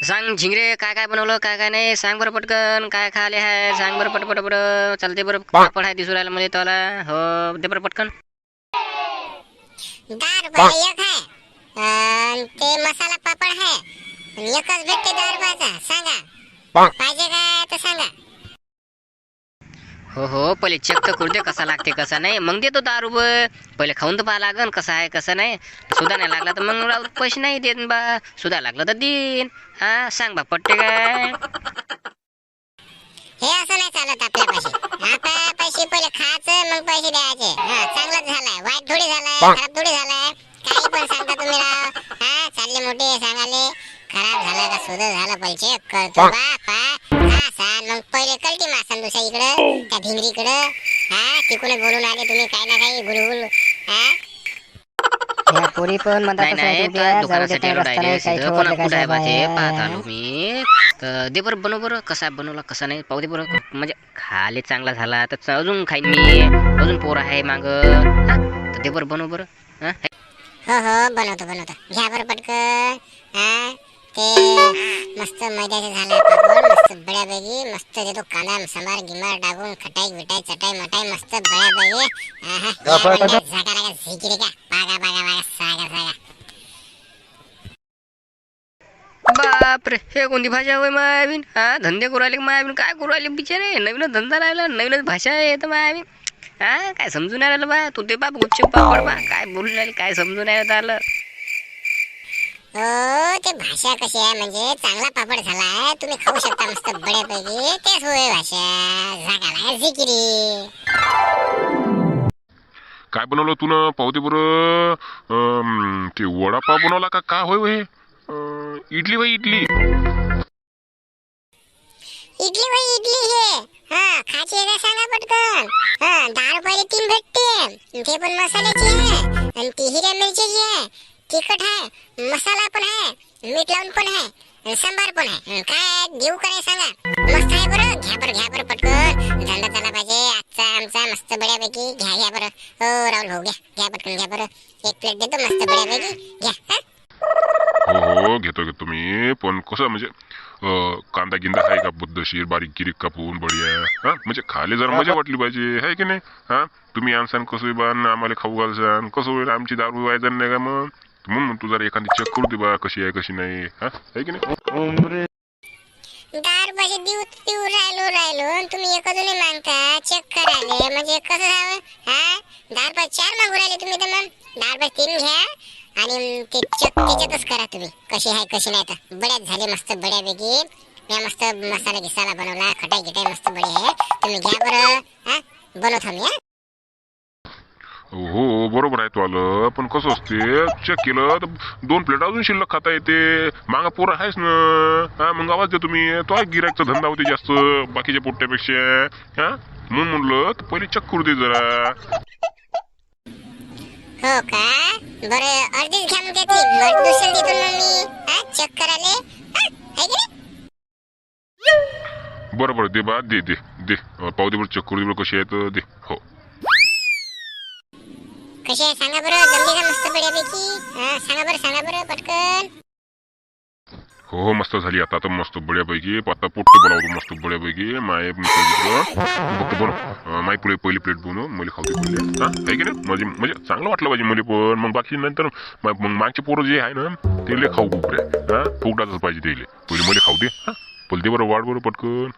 सांग झिंगरे, काय काय बनवलं, काय काय नाही सांग बरं पटकन. काय खाले आहे सांग बरं, पटपट बरं. चालते बरं, पापड आहे दिसू राहिला मध्ये तोला. हो दे बरं पटकन. 10 रुपयाला एक आहे ते मसाला पापड आहे. एकच भेटते 10 रुपयाचा. सांगा पाहिजे काय तर सांगा. हो हो, पहिले चेक तर करू दे कसा लागते कसा नाही, मग देतो 10 रुपये. पहिले खाऊन तर पाहा लागन कसा आहे कसं नाही. सुद्धा नाही लागला तर मग राहू, पैसे नाही देत बा. सुद्धा लागलं तर देईन. हा सांग बा पट्टे काय. हे असं नाही चालत आपल्यापाशी. आता पैसे पहिले खायचं मग पैसे द्यायचे. चांगलंच झालंय, वाईट थोडी झालंय, खराब थोडी झालंय. काही पण सांगता तुम्ही राव. चालले मोठे सांगाले. खराब झालं का सुद्धा झालं पैसे कळतो बापा. सांग मग पहिले कलटी मासन दुसऱ्या इकडं त्या भिंगरीकडं. तिकडे बोलून आले तुम्ही काही ना काही गुलगुल. ह्या पोरी पण म्हणतात नाही तसं नाही, आहे, उद्या जाऊ दुकानासाठी देत नाही, आलो रस्ता नाही, डायरेक्ट काही सिधं. ठेवलं कुठं आहे बा ते काय पाहत आलो मी. तर दे बरं, बनव बरं कसा बनवला कसा नाही पाहू दे बरं. म्हणजे खाले चांगला झाला तर अजून खाईन मी. अजून पोर आहे माग. तर दे बरं, बनव बरं. हो बनवतो घ्या बरं पटकन. ते मस्त मैद्याचे झाले पापड, मस्त बड्यापैकी मस्त देतो. कांदा समार गिमार टाकून खटाई बिटाई चटाई मटाई मस्त बड्यापैकी. झाका लागा झिकिरी का पागा पागा पागा सागा सागा. बापरे, हे कोणती भाषा होय मायाबीन. धंदे करू राहिले मायाबीन, काय करू राहिले बिचारे. नवीनच धंदा राहिला, नवीनच भाषा येत मायाबीन. काय समजून नाही राहिलं बा. तू ते बाप गुच्छ पापड बा, काय बोलून राहिले काय समजून नाही आलं. हो ते भाषा कशी आहे म्हणजे चांगला पापड झालाय, तुम्ही खाऊ शकता मस्त बड्यापैकी. तेच होय भाषा. झाका लागा झिकिरी. काय बनवलं तू ना पाहू दे बरं. ते वडापाव बनवला का काय होय हे. इडली बाई इडली. इडली भाई इडली हे. खायची आहे का सांगा पटकन. 10 रुपयाला 3 भेटते. ते पण मसाल्याची आहे आणि ती हिरव्या मिरचीची आहे. तिखट आहे, मसाला पण आहे, मीठ लावून पण आहे आणि सांबार पण आहे. काय देऊ का नाही सांगा. मस्त आहे बरं. घ्या बरं पटकन. धंदा झाला पाहिजे आजचा आमचा मस्त बड्यापैकी. घ्या बरं. हो राहुल भाऊ घ्या पटकन घ्या बरं. एक प्लेट देतो मस्त बड्यापैकी घ्या. हो घेतो मी. पण कसं म्हणजे कांदा गिंदा आहे का पद्धतशीर बारीक गिरीक कापून बढिया. म्हणजे खाले जरा मजा वाटली पाहिजे आहे की नाही. तुम्ही आणसान कसं बा आम्हाला खाऊ घालसान कसं होईल. आमची दारू व्हायचं नाही का मग. म्हणून तू जरा एखादी चेक करू दे बा कशी आहे कशी नाही. आहे की नाही. 10 रुपयाचे देऊ राहिलो तुम्ही एक अजून मागता चेक करायले. म्हणजे कसं झालं. 10 रुपये 4 मागू राहिले तुम्ही तर मग 10 रुपये 3 घ्या आणि ते चेक त्याच्यातच करा तुम्ही कशी आहे कशी नाही. तर बड्याच झाले मस्त बड्यापैकी. मी मस्त मसाला घिसाला बनवला खटाई गिटाई मस्त बडी आहे. तुम्ही घ्या बरं. बनवतो मी. हो बरोबर आहे तू आलं. पण कसं असते चेक केलं तर 2 प्लेट अजून शिल्लक खाता येते. मागा पोरं आहेस ना. मग आवाज देतो मी. तो आहे गिरायकचा धंदा होते जास्त बाकीच्या पोट्ट्यापेक्षा. म्हणून म्हणलं तर पहिले चेक करू दे जरा. हो का बरं अर्धीच घ्या मग त्याची. दुसरी देतो मग मी चेक करायले. है की नाही. बरोबर दे बा दे पाहू दे बरं चेक करू दे बरं कशी आहे तर दे. हो कशी आहे सांगा बरं. जमली का मस्त बड्यापैकी. सांगा बरं पटकन. हो मस्त झाली आता तर मस्त बड्यापैकी. आता पोट्टे बनवतो मस्त बड्यापैकी. माय फक्त बनव माय पुढे पहिली प्लेट बनव मला खाऊ दे पहिले. आहे की नाही. म्हणजे चांगलं वाटलं पाहिजे मला पण. मग बाकी नंतर मग मागचे पोरं जे आहे ना ते खाऊ कुकऱ्या. फुकटातच पाहिजे ते पहिले मला खाऊ दे. पहिले दे बरं वाढ बरं पटकन.